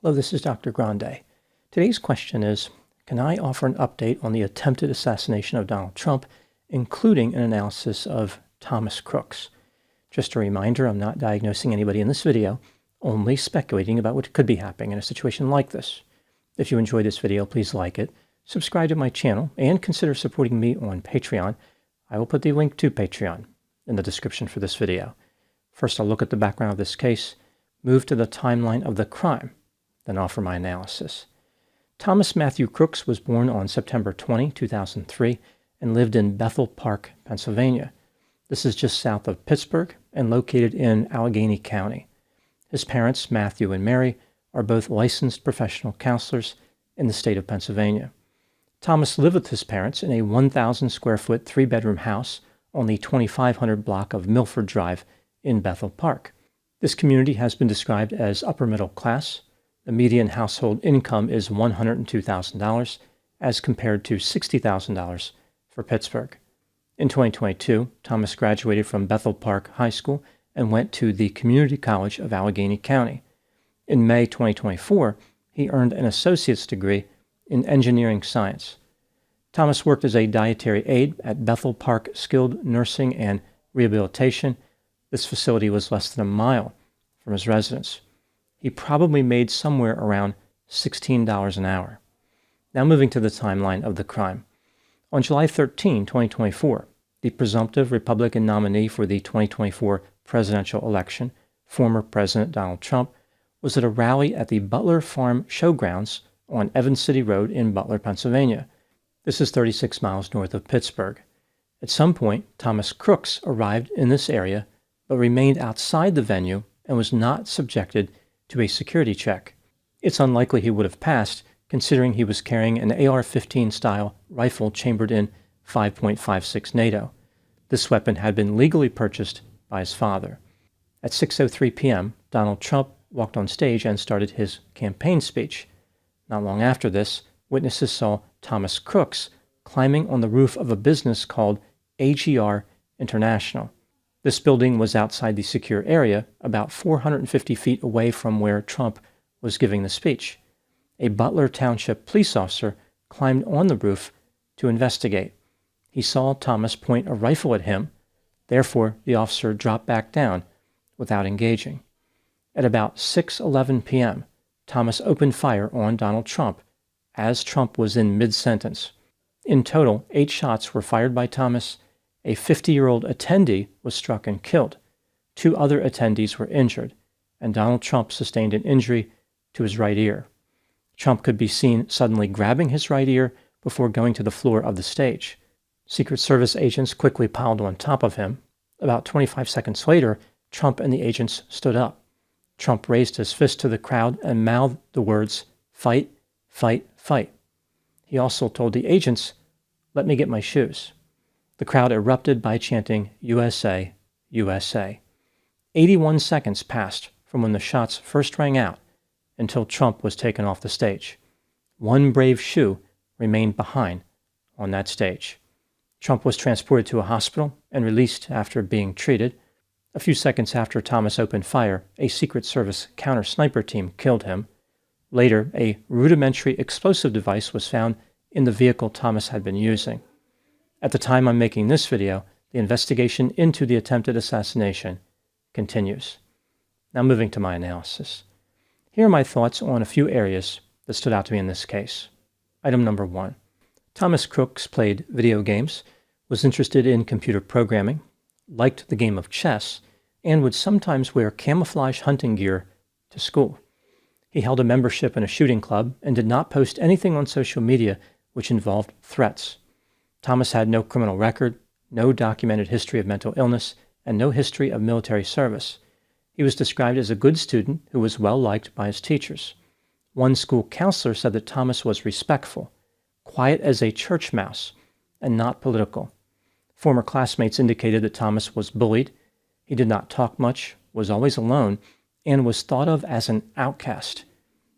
Hello, this is Dr. Grande. Today's question is, can I offer an update on the attempted assassination of Donald Trump, including an analysis of Thomas Crooks? Just a reminder, I'm not diagnosing anybody in this video, only speculating about what could be happening in a situation like this. If you enjoyed this video, please like it, subscribe to my channel, and consider supporting me on Patreon. I will put the link to Patreon in the description for this video. First, I'll look at the background of this case, move to the timeline of the crime, then offer my analysis. Thomas Matthew Crooks was born on September 20, 2003, and lived in Bethel Park, Pennsylvania. This is just south of Pittsburgh and located in Allegheny County. His parents, Matthew and Mary, are both licensed professional counselors in the state of Pennsylvania. Thomas lived with his parents in a 1,000 square foot, 3-bedroom house on the 2500 block of Milford Drive in Bethel Park. This community has been described as upper middle class. The median household income is $102,000 as compared to $60,000 for Pittsburgh. In 2022, Thomas graduated from Bethel Park High School and went to the Community College of Allegheny County. In May 2024, he earned an associate's degree in engineering science. Thomas worked as a dietary aide at Bethel Park Skilled Nursing and Rehabilitation. This facility was less than a mile from his residence. He probably made somewhere around $16 an hour. Now moving to the timeline of the crime. On July 13, 2024, the presumptive Republican nominee for the 2024 presidential election, former President Donald Trump, was at a rally at the Butler Farm Showgrounds on Evans City Road in Butler, Pennsylvania. This is 36 miles north of Pittsburgh. At some point, Thomas Crooks arrived in this area, but remained outside the venue and was not subjected to a security check. It's unlikely he would have passed, considering he was carrying an AR-15 style rifle chambered in 5.56 NATO. This weapon had been legally purchased by his father. At 6:03 p.m., Donald Trump walked on stage and started his campaign speech. Not long after this, witnesses saw Thomas Crooks climbing on the roof of a business called AGR International. This building was outside the secure area, about 450 feet away from where Trump was giving the speech. A Butler Township police officer climbed on the roof to investigate. He saw Thomas point a rifle at him. Therefore, the officer dropped back down without engaging. At about 6:11 p.m., Thomas opened fire on Donald Trump as Trump was in mid-sentence. In total, 8 shots were fired by Thomas. A 50-year-old attendee was struck and killed. 2 other attendees were injured, and Donald Trump sustained an injury to his right ear. Trump could be seen suddenly grabbing his right ear before going to the floor of the stage. Secret Service agents quickly piled on top of him. About 25 seconds later, Trump and the agents stood up. Trump raised his fist to the crowd and mouthed the words, "Fight, fight, fight." He also told the agents, "Let me get my shoes." The crowd erupted by chanting, "USA, USA." 81 seconds passed from when the shots first rang out until Trump was taken off the stage. 1 brave shoe remained behind on that stage. Trump was transported to a hospital and released after being treated. A few seconds after Thomas opened fire, a Secret Service counter-sniper team killed him. Later, a rudimentary explosive device was found in the vehicle Thomas had been using. At the time I'm making this video, the investigation into the attempted assassination continues. Now moving to my analysis. Here are my thoughts on a few areas that stood out to me in this case. Item number 1. Thomas Crooks played video games, was interested in computer programming, liked the game of chess, and would sometimes wear camouflage hunting gear to school. He held a membership in a shooting club and did not post anything on social media which involved threats. Thomas had no criminal record, no documented history of mental illness, and no history of military service. He was described as a good student who was well liked by his teachers. One school counselor said that Thomas was respectful, quiet as a church mouse, and not political. Former classmates indicated that Thomas was bullied. He did not talk much, was always alone, and was thought of as an outcast.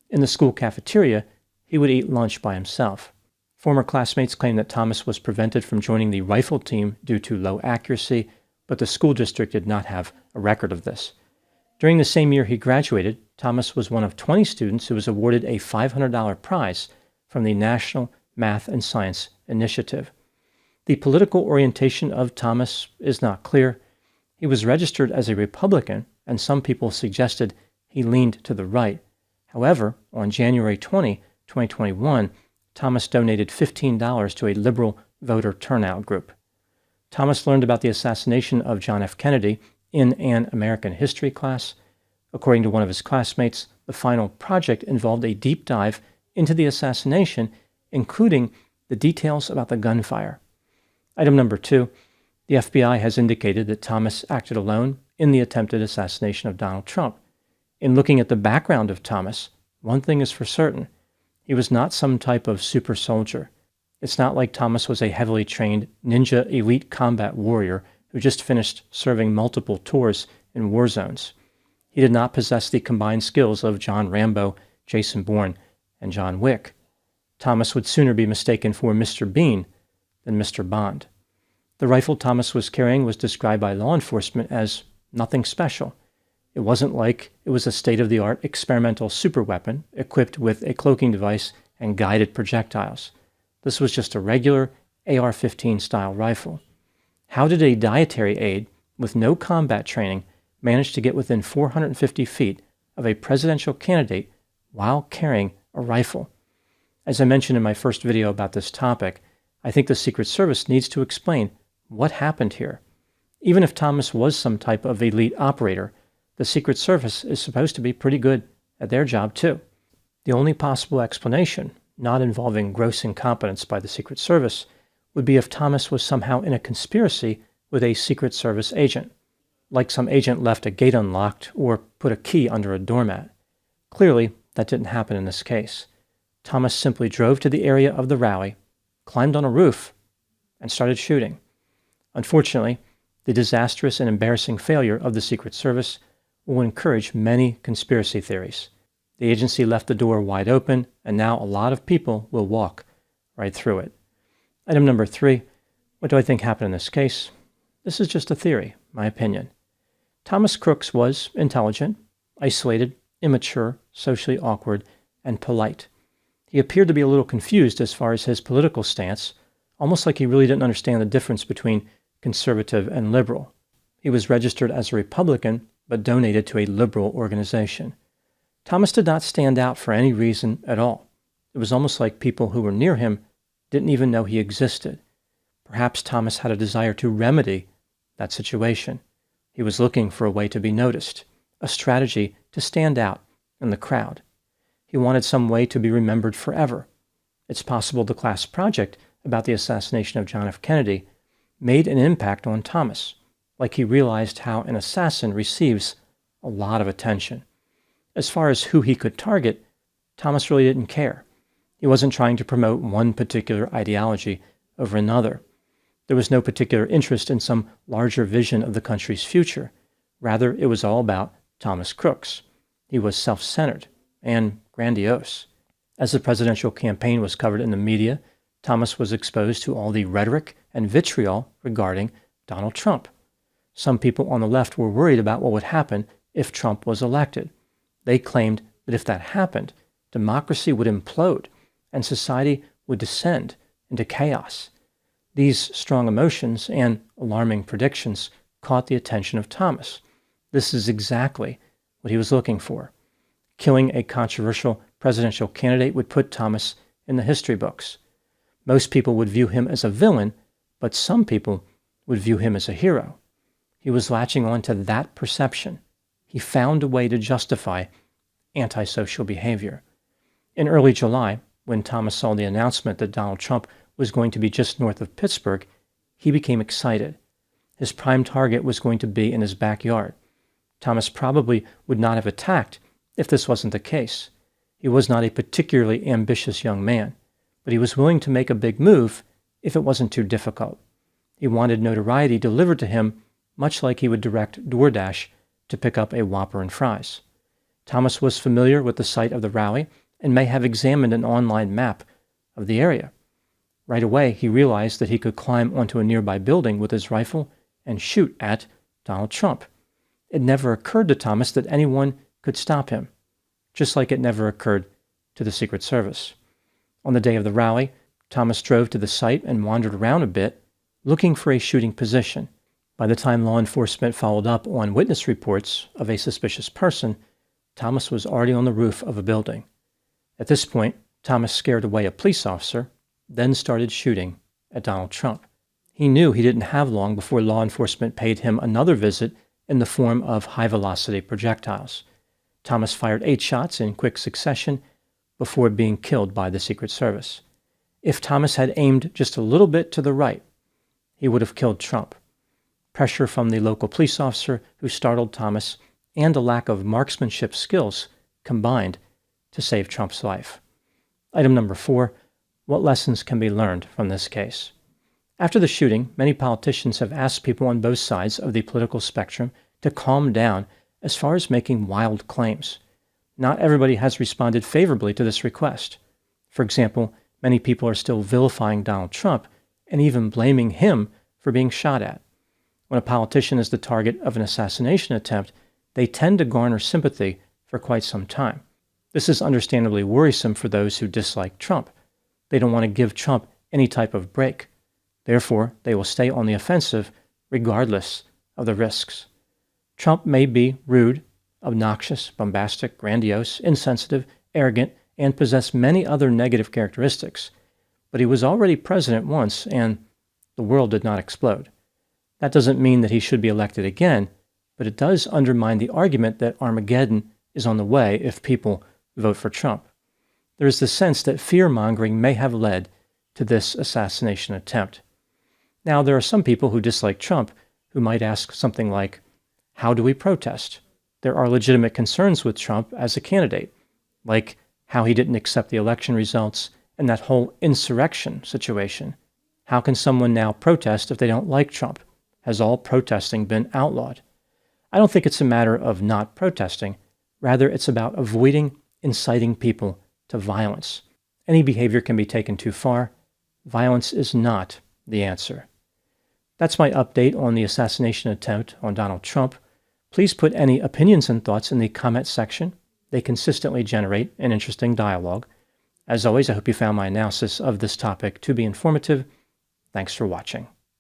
In the school cafeteria, he would eat lunch by himself. Former classmates claimed that Thomas was prevented from joining the rifle team due to low accuracy, but the school district did not have a record of this. During the same year he graduated, Thomas was one of 20 students who was awarded a $500 prize from the National Math and Science Initiative. The political orientation of Thomas is not clear. He was registered as a Republican, and some people suggested he leaned to the right. However, on January 20, 2021, Thomas donated $15 to a liberal voter turnout group. Thomas learned about the assassination of John F. Kennedy in an American history class. According to one of his classmates, the final project involved a deep dive into the assassination, including the details about the gunfire. Item number 2, the FBI has indicated that Thomas acted alone in the attempted assassination of Donald Trump. In looking at the background of Thomas, one thing is for certain. He was not some type of super soldier. It's not like Thomas was a heavily trained ninja elite combat warrior who just finished serving multiple tours in war zones. He did not possess the combined skills of John Rambo, Jason Bourne, and John Wick. Thomas would sooner be mistaken for Mr. Bean than Mr. Bond. The rifle Thomas was carrying was described by law enforcement as nothing special. It wasn't like it was a state-of-the-art experimental superweapon equipped with a cloaking device and guided projectiles. This was just a regular AR-15 style rifle. How did a dietary aide with no combat training manage to get within 450 feet of a presidential candidate while carrying a rifle? As I mentioned in my first video about this topic, I think the Secret Service needs to explain what happened here. Even if Thomas was some type of elite operator, the Secret Service is supposed to be pretty good at their job too. The only possible explanation, not involving gross incompetence by the Secret Service, would be if Thomas was somehow in a conspiracy with a Secret Service agent, like some agent left a gate unlocked or put a key under a doormat. Clearly, that didn't happen in this case. Thomas simply drove to the area of the rally, climbed on a roof, and started shooting. Unfortunately, the disastrous and embarrassing failure of the Secret Service will encourage many conspiracy theories. The agency left the door wide open, and now a lot of people will walk right through it. Item number 3, what do I think happened in this case? This is just a theory, my opinion. Thomas Crooks was intelligent, isolated, immature, socially awkward, and polite. He appeared to be a little confused as far as his political stance, almost like he really didn't understand the difference between conservative and liberal. He was registered as a Republican, but donated to a liberal organization. Thomas did not stand out for any reason at all. It was almost like people who were near him didn't even know he existed. Perhaps Thomas had a desire to remedy that situation. He was looking for a way to be noticed, a strategy to stand out in the crowd. He wanted some way to be remembered forever. It's possible the class project about the assassination of John F. Kennedy made an impact on Thomas, like he realized how an assassin receives a lot of attention. As far as who he could target, Thomas really didn't care. He wasn't trying to promote one particular ideology over another. There was no particular interest in some larger vision of the country's future. Rather, it was all about Thomas Crooks. He was self-centered and grandiose. As the presidential campaign was covered in the media, Thomas was exposed to all the rhetoric and vitriol regarding Donald Trump. Some people on the left were worried about what would happen if Trump was elected. They claimed that if that happened, democracy would implode and society would descend into chaos. These strong emotions and alarming predictions caught the attention of Thomas. This is exactly what he was looking for. Killing a controversial presidential candidate would put Thomas in the history books. Most people would view him as a villain, but some people would view him as a hero. He was latching on to that perception. He found a way to justify antisocial behavior. In early July, when Thomas saw the announcement that Donald Trump was going to be just north of Pittsburgh, he became excited. His prime target was going to be in his backyard. Thomas probably would not have attacked if this wasn't the case. He was not a particularly ambitious young man, but he was willing to make a big move if it wasn't too difficult. He wanted notoriety delivered to him, much like he would direct DoorDash to pick up a Whopper and fries. Thomas was familiar with the site of the rally and may have examined an online map of the area. Right away, he realized that he could climb onto a nearby building with his rifle and shoot at Donald Trump. It never occurred to Thomas that anyone could stop him. just like it never occurred to the Secret Service. On the day of the rally, Thomas drove to the site and wandered around a bit, looking for a shooting position. By the time law enforcement followed up on witness reports of a suspicious person, Thomas was already on the roof of a building. At this point, Thomas scared away a police officer, then started shooting at Donald Trump. He knew he didn't have long before law enforcement paid him another visit in the form of high-velocity projectiles. Thomas fired 8 shots in quick succession before being killed by the Secret Service. If Thomas had aimed just a little bit to the right, he would have killed Trump. Pressure from the local police officer who startled Thomas and a lack of marksmanship skills combined to save Trump's life. Item number 4, what lessons can be learned from this case? After the shooting, many politicians have asked people on both sides of the political spectrum to calm down as far as making wild claims. Not everybody has responded favorably to this request. For example, many people are still vilifying Donald Trump and even blaming him for being shot at. When a politician is the target of an assassination attempt, they tend to garner sympathy for quite some time. This is understandably worrisome for those who dislike Trump. They don't want to give Trump any type of break. Therefore, they will stay on the offensive regardless of the risks. Trump may be rude, obnoxious, bombastic, grandiose, insensitive, arrogant, and possess many other negative characteristics, but he was already president once, and the world did not explode. That doesn't mean that he should be elected again, but it does undermine the argument that Armageddon is on the way if people vote for Trump. There is the sense that fear-mongering may have led to this assassination attempt. Now, there are some people who dislike Trump who might ask something like, how do we protest? There are legitimate concerns with Trump as a candidate, like how he didn't accept the election results and that whole insurrection situation. How can someone now protest if they don't like Trump? Has all protesting been outlawed? I don't think it's a matter of not protesting. Rather, it's about avoiding inciting people to violence. Any behavior can be taken too far. Violence is not the answer. That's my update on the assassination attempt on Donald Trump. Please put any opinions and thoughts in the comment section. They consistently generate an interesting dialogue. As always, I hope you found my analysis of this topic to be informative. Thanks for watching.